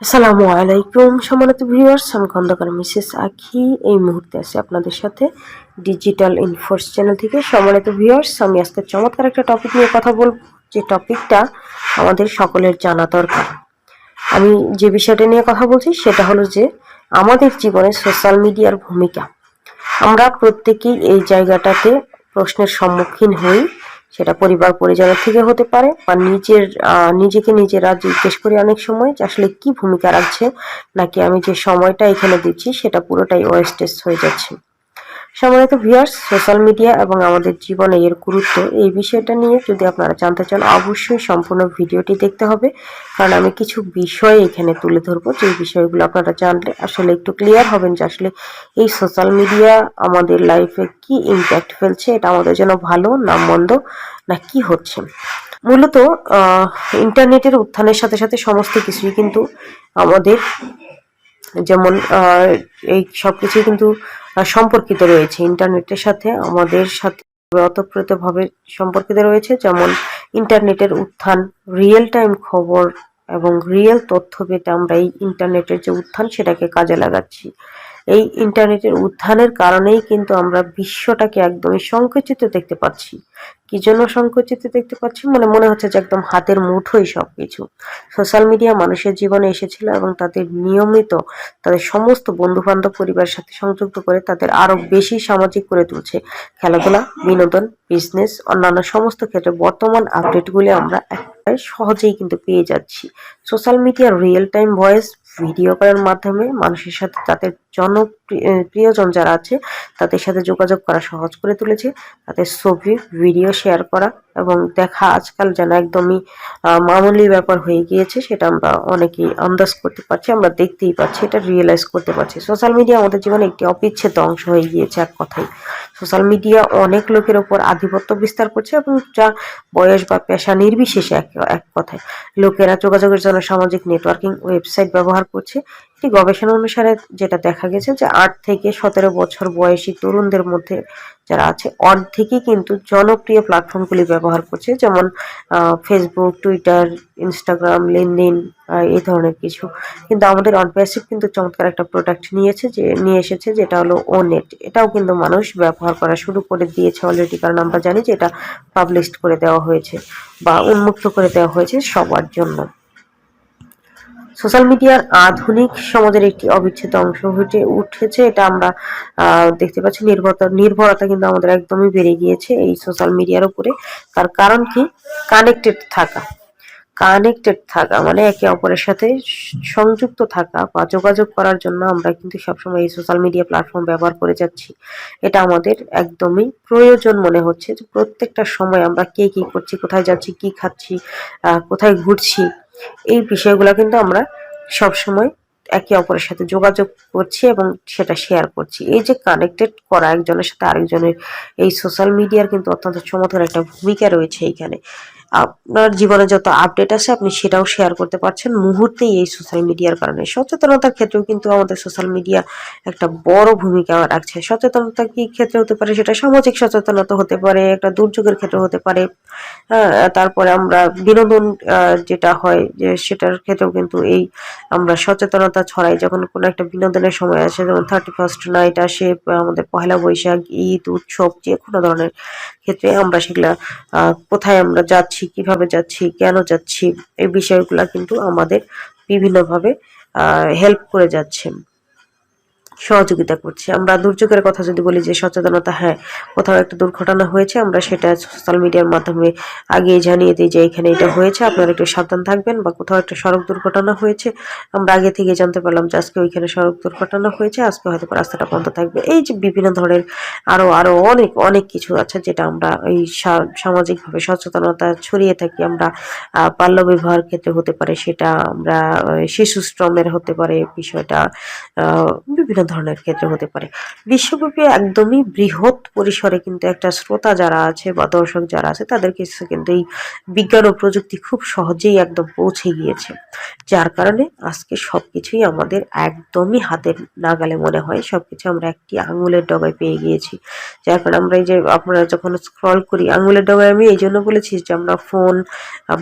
আসসালামু আলাইকুম সম্মানিত ভিউয়ার্স, আমি খন্দকার মিসেস আখি এই মুহূর্তে আছি আপনাদের সাথে ডিজিটাল ইনফোর্স চ্যানেল থেকে। সম্মানিত ভিউয়ার্স, আমি আজকে চমৎকার একটা টপিক নিয়ে কথা বলবো, যে টপিকটা আমাদের সকলের জানা দরকার। আমি যে বিষয়টা নিয়ে কথা বলছি সেটা হলো যে আমাদের জীবনে সোশ্যাল মিডিয়ার ভূমিকা। আমরা প্রত্যেকেই এই জায়গাটাতে প্রশ্নের সম্মুখীন হই। সেটা পরিবার পরিজনের থেকে হতে পারে বা নিজেকে নিজেরা জিজ্ঞেস করি অনেক সময় যে আসলে কি ভূমিকা রাখছে, নাকি আমি যে সময়টা এখানে দিচ্ছি সেটা পুরোটাই ওয়েস্টেজ হয়ে যাচ্ছে। সম্মানিত ভিউয়ার্স, সোশ্যাল মিডিয়া এবং আমাদের জীবনে এর গুরুত্ব এই বিষয়টা নিয়ে যদি আপনারা জানতে চান অবশ্যই সম্পূর্ণ ভিডিওটি দেখতে হবে, কারণ আমি কিছু বিষয় এখানে তুলে ধরবো যে বিষয়গুলো আপনারা জানলে আসলে একটু ক্লিয়ার হবেন যে আসলে এই সোশ্যাল মিডিয়া আমাদের লাইফে কি ইম্প্যাক্ট ফেলছে, এটা আমাদের জন্য ভালো না মন্দ না কি হচ্ছে। মূলত ইন্টারনেটের উত্থানের সাথে সাথে সমস্ত কিছুই কিন্তু আমাদের যেমন এই সবকিছুই কিন্তু সম্পর্কিত রয়েছে ইন্টারনেটের সাথে, আমাদের সাথে ওতপ্রোতভাবে সম্পর্কিত রয়েছে। যেমন ইন্টারনেটের উত্থান, রিয়েল টাইম খবর এবং রিয়েল তথ্য পেতে আমরা এই ইন্টারনেটের যে উত্থান সেটাকে কাজে লাগাচ্ছি। এই ইন্টারনেটের উত্থানের কারণেই কিন্তু আমরা বিশ্বটাকে একদমই সংকুচিত দেখতে পাচ্ছি। কি জন্য সংকুচিত দেখতে পাচ্ছি? মনে হচ্ছে যে একদম হাতের মুঠোই সবকিছু। সোশ্যাল মিডিয়া মানুষের জীবনে এসেছিল এবং তাদের নিয়মিত তাদের সমস্ত বন্ধু বান্ধব পরিবারের সাথে সংযুক্ত করে তাদের আরো বেশি সামাজিক করে তুলছে। খেলাধুলা, বিনোদন, বিজনেস, অন্যান্য সমস্ত ক্ষেত্রে বর্তমান আপডেটগুলি আমরা একটাই সহজেই কিন্তু পেয়ে যাচ্ছি। সোশ্যাল মিডিয়ার রিয়েল টাইম ভয়েস ভিডিও করার মাধ্যমে মানুষের সাথে তাদের প্রিয়জন যারা আছে তাদের সাথে যোগাযোগ করা সহজ করে তুলেছে। তাদের ছবি ভিডিও শেয়ার করা এবং দেখা আজকাল যেন একদমই মামুলি ব্যাপার হয়ে গিয়েছে, সেটা আমরা অনেকেই আন্দাজ করতে পারছি, আমরা দেখতেই পাচ্ছি, এটা রিয়েলাইজ করতে পারছি। সোশ্যাল মিডিয়া আমাদের জীবনে একটি অবিচ্ছেদ্য অংশ হয়ে গিয়েছে এক কথায়। সোশ্যাল মিডিয়া অনেক লোকের ওপর আধিপত্য বিস্তার করছে এবং যা বয়স বা পেশা নির্বিশেষে এক কথায় লোকেরা যোগাযোগের জন্য সামাজিক নেটওয়ার্কিং ওয়েবসাইট ব্যবহার করছে। একটি গবেষণা অনুসারে যেটা দেখা গেছে যে 8 থেকে 17 বছর বয়সী তরুণদের মধ্যে যারা আছে অর্ধেকই কিন্তু জনপ্রিয় প্ল্যাটফর্মগুলি ব্যবহার করছে, যেমন ফেসবুক, টুইটার, ইনস্টাগ্রাম, লিঙ্কডইন, এই ধরনের কিছু। কিন্তু আমাদের অনপ্যাসিভ কিন্তু চমৎকার একটা প্রোডাক্ট নিয়ে এসেছে, যেটা হলো ওনেট। এটাও কিন্তু মানুষ ব্যবহার করা শুরু করে দিয়েছে অলরেডি, কারণ আমরা জানি যে এটা পাবলিশড করে দেওয়া হয়েছে বা উন্মুক্ত করে দেওয়া হয়েছে সবার জন্য। সোশ্যাল মিডিয়ার আধুনিক সমাজের একটি অবিচ্ছেদ্য অংশ হয়ে উঠেছে, এটা আমরা দেখতে পাচ্ছি। নির্ভরতা কিন্তু আমাদের একদমই বেড়ে গিয়েছে এই সোশ্যাল মিডিয়ার উপরে। তার কারণ কি? কানেক্টেড থাকা। কানেক্টেড থাকা মানে একে অপরের সাথে সংযুক্ত থাকা বা যোগাযোগ করার জন্য আমরা কিন্তু সবসময় এই সোশ্যাল মিডিয়া প্ল্যাটফর্ম ব্যবহার করে যাচ্ছি। এটা আমাদের একদমই প্রয়োজন মনে হচ্ছে যে প্রত্যেকটা সময় আমরা কে কি করছি, কোথায় যাচ্ছি, কি খাচ্ছি, কোথায় ঘুরছি, এই বিষয়গুলো কিন্তু আমরা সবসময় একে অপরের সাথে যোগাযোগ করছি এবং সেটা শেয়ার করছি। এই যে কানেক্টেড করা একজনের সাথে আরেকজনের, এই সোশ্যাল মিডিয়ার কিন্তু অত্যন্ত চমৎকার একটা ভূমিকা রয়েছে এখানে। আপনার জীবনে যত আপডেট আছে আপনি সেটাও শেয়ার করতে পারছেন মুহূর্তেই এই সোশ্যাল মিডিয়ার কারণে। সচেতনতার ক্ষেত্রেও কিন্তু আমাদের সোশ্যাল মিডিয়া একটা বড় ভূমিকা রাখছে। সচেতনতা কি ক্ষেত্রে হতে পারে? সেটা সামাজিক সচেতনতা হতে পারে, একটা দুর্যোগের ক্ষেত্রে হতে পারে। তারপরে আমরা বিনোদন যেটা হয় যে সেটার ক্ষেত্রেও কিন্তু এই আমরা সচেতনতা ছড়াই যখন কোনো একটা বিনোদনের সময় আসে, যেমন 31st নাইট আসে, আমাদের পহেলা বৈশাখ, ঈদ, উৎসব, যে কোনো ধরনের ক্ষেত্রে আমরা সেগুলা কোথায় আমরা যাচ্ছি, কিভাবে যাচ্ছি, কেন যাচ্ছি, এই বিষয়গুলা কিন্তু আমাদের বিভিন্নভাবে হেল্প করে যাচ্ছে, সহযোগিতা করছে। আমরা দুর্যোগের কথা যদি বলি, যে সচেতনতা, হ্যাঁ, কোথাও একটা দুর্ঘটনা হয়েছে আমরা সেটা সোশ্যাল মিডিয়ার মাধ্যমে আগে জানিয়ে দিই যে এখানে এটা হয়েছে, আপনারা একটু সাবধান থাকবেন। বা কোথাও একটা সড়ক দুর্ঘটনা হয়েছে, আমরা আগে থেকে জানতে পারলাম যে আজকে ওইখানে সড়ক দুর্ঘটনা হয়েছে, আজকে হয়তো রাস্তাটা বন্ধ থাকবে। এই যে বিভিন্ন ধরনের আরো আরো অনেক অনেক কিছু আছে যেটা আমরা এই সামাজিকভাবে সচেতনতা ছড়িয়ে থাকি। আমরা বাল্য বিবাহের ক্ষেত্রে হতে পারে, সেটা আমরা শিশু শ্রমের হতে পারে বিষয়টা, বিভিন্ন ধরনের ক্ষেত্রে হতে পারে। বিশ্বব্যাপী একদমই বৃহৎ পরিসরে কিন্তু একটা শ্রোতা যারা আছে বা দর্শক যারা আছে তাদের কাছে কিন্তু এই বিজ্ঞান ও প্রযুক্তি খুব সহজেই একদম পৌঁছে গিয়েছে। যার কারণে আজকে সবকিছুই আমাদের একদমই হাতের নাগালে মনে হয়। সবকিছু আমরা একটি আঙুলের ডগায় পেয়ে গিয়েছি। যার কারণে আমরা এই যে আপনারা যখন স্ক্রল করি, আঙুলের ডগায় আমি এইজন্য বলেছি যে আমরা ফোন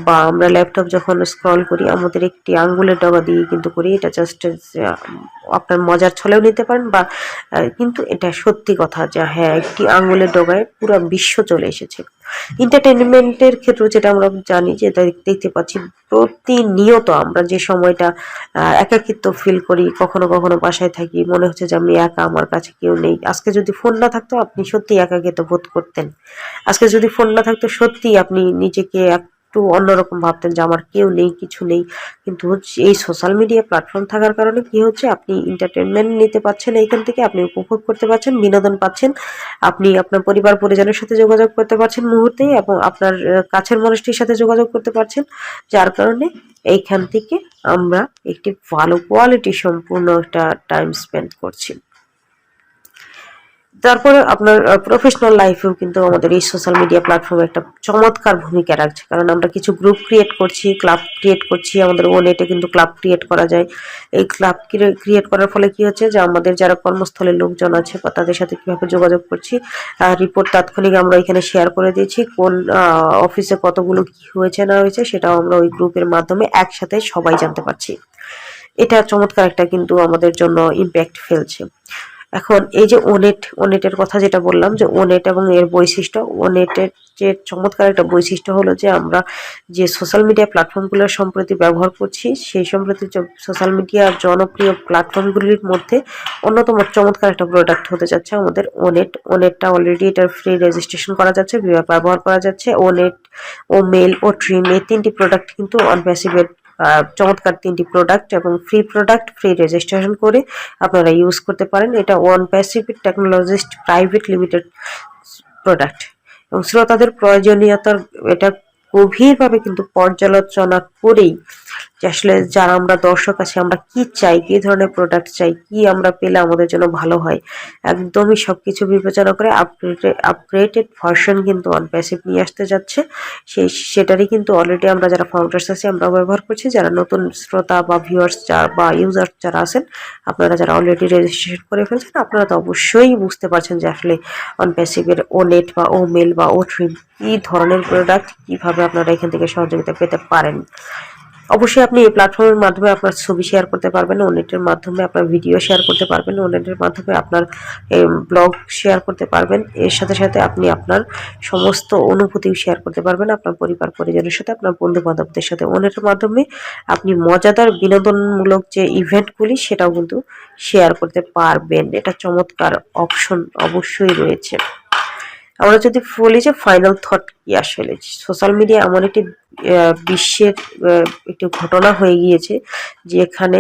বা আমরা ল্যাপটপ যখন স্ক্রল করি আমাদের একটি আঙ্গুলের ডগা দিয়ে কিন্তু করি। এটা জাস্ট আপনার মজার ছলেও নিতে পারেন বা কিন্তু এটা সত্যি কথা যে হ্যাঁ, একটি আঙ্গুলের ডগায় পুরো বিশ্ব চলে এসেছে। এন্টারটেইনমেন্টের ক্ষেত্রেও যেটা আমরা জানি যে দেখতে পাচ্ছি প্রতিনিয়ত আমরা যে সময়টা একাকিত্ব ফিল করি, কখনো কখনো বাসায় থাকি, মনে হচ্ছে যে আমি একা, আমার কাছে কেউ নেই। আজকে যদি ফোন না থাকতো আপনি সত্যিই একাকিত্ব বোধ করতেন। আজকে যদি ফোন না থাকতো সত্যিই আপনি নিজেকে একটু অন্যরকম ভাবতেন যে আমার কেউ নেই, কিছু নেই। কিন্তু এই সোশ্যাল মিডিয়া প্ল্যাটফর্ম থাকার কারণে কি হচ্ছে, আপনি এন্টারটেইনমেন্ট নিতে পারছেন এইখান থেকে, আপনি উপভোগ করতে পারছেন, বিনোদন পাচ্ছেন, আপনি আপনার পরিবার পরিজনের সাথে যোগাযোগ করতে পারছেন মুহূর্তেই এবং আপনার কাছের মানুষটির সাথে যোগাযোগ করতে পারছেন। যার কারণে এইখান থেকে আমরা একটি ভালো কোয়ালিটি সম্পূর্ণ একটা টাইম স্পেন্ড করছি। তারপরে আপনার প্রফেশনাল লাইফেও কিন্তু আমাদের এই সোশ্যাল মিডিয়া প্ল্যাটফর্মে একটা চমৎকার ভূমিকা রাখছে, কারণ আমরা কিছু গ্রুপ ক্রিয়েট করছি, ক্লাব ক্রিয়েট করছি, আমাদের ওনেটে কিন্তু ক্লাব ক্রিয়েট করা যায়। এই ক্লাব ক্রিয়েট করার ফলে কি হচ্ছে যে আমাদের যারা কর্মস্থলের লোকজন আছে বা তাদের সাথে কিভাবে যোগাযোগ করছি, রিপোর্ট তাৎক্ষণিক আমরা এখানে শেয়ার করে দিয়েছি, কোন অফিসে কতগুলো কি হয়েছে না হয়েছে সেটাও আমরা ওই গ্রুপের মাধ্যমে একসাথে সবাই জানতে পারছি। এটা চমৎকার একটা কিন্তু আমাদের জন্য ইম্প্যাক্ট ফেলছে। এখন এই যে ওনেটের কথা যেটা বললাম যে ওনেট এবং এর বৈশিষ্ট্য, ওনেটের যে চমৎকার একটা বৈশিষ্ট্য হলো যে আমরা যে সোশ্যাল মিডিয়া প্ল্যাটফর্মগুলো সম্প্রতি ব্যবহার করছি সেই সম্প্রতি সোশ্যাল মিডিয়ার জনপ্রিয় প্ল্যাটফর্মগুলির মধ্যে অন্যতম চমৎকার একটা প্রোডাক্ট হতে যাচ্ছে আমাদের ওনেটটা অলরেডি এটার ফ্রি রেজিস্ট্রেশন করা যাচ্ছে, ব্যবহার করা যাচ্ছে। ওনেট, ও মেল, ও ট্রিম এই তিনটি প্রোডাক্ট কিন্তু অনপ্যাসিভের চমৎকার তিনটি প্রোডাক্ট এবং ফ্রি প্রোডাক্ট, ফ্রি রেজিস্ট্রেশন করে আপনারা ইউজ করতে পারেন। এটা ONPASSIVE technologist private limited product এবং শ্রোতাদের প্রয়োজনীয়তার এটা গভীরভাবে কিন্তু পর্যালোচনা করেই যে আসলে যারা আমরা দর্শক আছি আমরা কি চাই, কি ধরনের প্রোডাক্ট চাই, কি আমরা পেলে আমাদের জন্য ভালো হয়, একদমই সবকিছু বিবেচনা করে আপগ্রেডেড ভার্সন কিন্তু ONPASSIVE নিয়ে আসতে যাচ্ছে। সেটারই কিন্তু অলরেডি আমরা যারা ফাউন্ডার্স আছি আমরা ব্যবহার করছি। যারা নতুন শ্রোতা বা ভিউয়ার্স বা ইউজার যারা আছেন, আপনারা যারা অলরেডি রেজিস্ট্রেশন করে ফেলছেন আপনারা তো অবশ্যই বুঝতে পারছেন যে আসলে ONPASSIVE-এর ওনেট বা ও মেল বা ও ট্রিম কি ধরনের প্রোডাক্ট, কিভাবে আপনারা এখান থেকে সহযোগিতা পেতে পারেন। অবশ্যই আপনি এই প্ল্যাটফর্মের মাধ্যমে আপনার ছবি শেয়ার করতে পারবেন, ওনেটের মাধ্যমে আপনার ভিডিও শেয়ার করতে পারবেন, ওনেটের মাধ্যমে আপনার ব্লগ শেয়ার করতে পারবেন। এর সাথে সাথে আপনি আপনার সমস্ত অনুভূতিও শেয়ার করতে পারবেন আপনার পরিবার পরিজনের সাথে, আপনার বন্ধু বান্ধবদের সাথে। ওনেটের মাধ্যমে আপনি মজাদার বিনোদনমূলক যে ইভেন্টগুলি সেটাও কিন্তু শেয়ার করতে পারবেন। এটা চমৎকার অপশন অবশ্যই রয়েছে। আমরা যদি বলি যে ফাইনাল থট কি, আসলে সোশ্যাল মিডিয়া এমন একটি বিশ্বের একটি ঘটনা হয়ে গিয়েছে যেখানে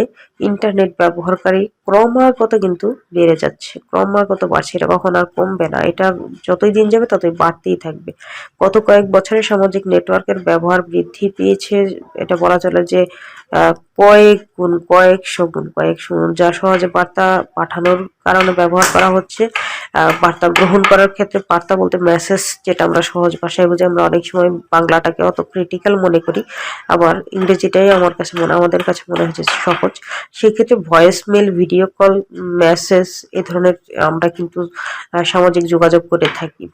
ইন্টারনেট ব্যবহারকারী ক্রমাগত কিন্তু বেড়ে যাচ্ছে, ক্রমাগত বাড়ছে, এটা কখন আর কমবে না, এটা যতই দিন যাবে ততই বাড়তেই থাকবে। গত কয়েক বছরে সামাজিক নেটওয়ার্কের ব্যবহার বৃদ্ধি পেয়েছে, এটা বলা চলে যে কয়েকশো গুণ, যা সহজে বার্তা পাঠানোর কারণে ব্যবহার করা হচ্ছে। বার্তা গ্রহণ করার ক্ষেত্রে, বার্তা বলতে মেসেজ যেটা আমরা সহজ ভাষায় বুঝি, আমরা অনেক সময় বাংলাটাকে অত ক্রিটিক্যাল মনে করি, আবার ইংরেজিটাই আমাদের কাছে মনে হচ্ছে সহজ। সেক্ষেত্রে voice mail, video call, message এ ধরনের আমরা কিন্তু সামাজিক যোগাযোগ করে থাকি।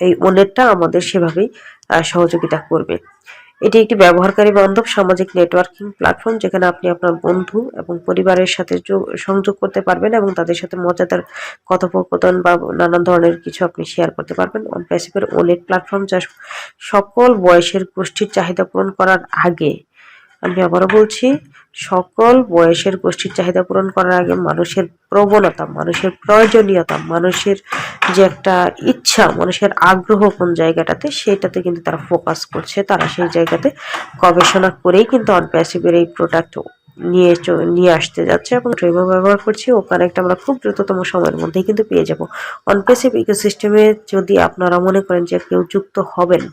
এই ওনেটটা আমাদের সেভাবেই সহযোগিতা করবে। এটি একটি ব্যবহারকারী বান্ধব সামাজিক নেটওয়ার্কিং প্ল্যাটফর্ম যেখানে আপনি আপনার বন্ধু এবং পরিবারের সাথে সংযোগ করতে পারবেন এবং তাদের সাথে মজাদার কথোপকথন বা নানান ধরনের কিছু আপনি শেয়ার করতে পারবেন। ONPASSIVE-এর ওনেট প্ল্যাটফর্ম যা সকল বয়সের গোষ্ঠীর চাহিদা পূরণ করার আগে, আমি আবারও বলছি, সকল বয়সের গোষ্ঠীর চাহিদা পূরণ করার আগে মানুষের প্রবণতা, মানুষের প্রয়োজনীয়তা, মানুষের যে একটা ইচ্ছা, মানুষের আগ্রহ কোন জায়গাটাতে সেটাতে কিন্তু তারা ফোকাস করছে। তারা সেই জায়গাতে গবেষণা করেই কিন্তু ONPASSIVE-এর এই প্রোডাক্ট নিয়ে আসতে যাচ্ছে এবং ট্রেমো ব্যবহার করছি। ও কানেক্ট আমরা খুব দ্রুততম সময়ের মধ্যেই কিন্তু পেয়ে যাব। ONPASSIVE ইকোসিস্টেমে যদি আপনারা মনে করেন যে কেউ যুক্ত হবেন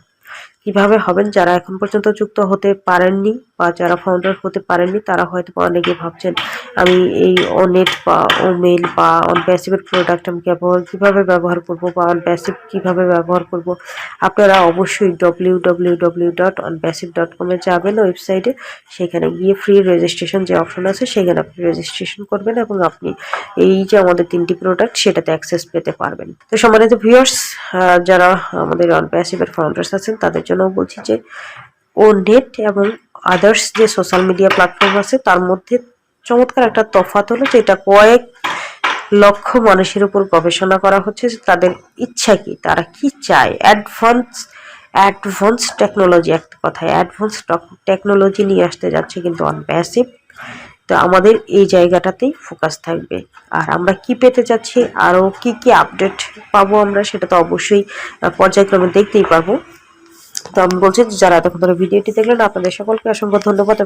কিভাবে হবেন, যারা এখন পর্যন্ত যুক্ত হতে পারেননি বা যারা ফাউন্ডার হতে পারেননি তারা হয়তো অনেকে ভাবছেন আমি এই অনেট বা ওমেল বা অনপ্যাসিভের প্রোডাক্ট আমি কিভাবে ব্যবহার করব বা অনপ্যাসিভ কিভাবে ব্যবহার করব। আপনারা অবশ্যই www.onpassive.com এ যাবেন ওয়েবসাইটে, সেখানে গিয়ে ফ্রি রেজিস্ট্রেশন যে অপশন আছে সেখানে আপনি রেজিস্ট্রেশন করবেন এবং আপনি এই যে আমাদের 3টি প্রোডাক্ট সেটাতে অ্যাক্সেস পেতে পারবেন। তো সম্মানিত ভিউয়ার্স, যারা আমাদের অনপ্যাসিভের ফাউন্ডার্স আছেন তাদের জন্য বলছি যে ওনেট এবং আদার্স যে সোশ্যাল মিডিয়া প্ল্যাটফর্ম আছে তার মধ্যে চমৎকার একটা তফাৎ হলো যেটা কয়েক লক্ষ মানুষের উপর গবেষণা করা হচ্ছে যে তাদের ইচ্ছা কি, তারা কি চায়। অ্যাডভান্স টেকনোলজি, একটা কথায় অ্যাডভান্স টেকনোলজি নিয়ে আসতে যাচ্ছে কিন্তু অনপ্যাসিভ। তো আমাদের এই জায়গাটাতেই ফোকাস থাকবে। আর আমরা কি পেতে যাচ্ছি, আরও কি কি আপডেট পাবো আমরা, সেটা তো অবশ্যই পর্যায়ক্রমে দেখতেই পারবো। তো আমি বলছি যারা এতক্ষণ ধরে ভিডিওটি দেখলেন আপনাদের সকলকে অসংখ্য ধন্যবাদ।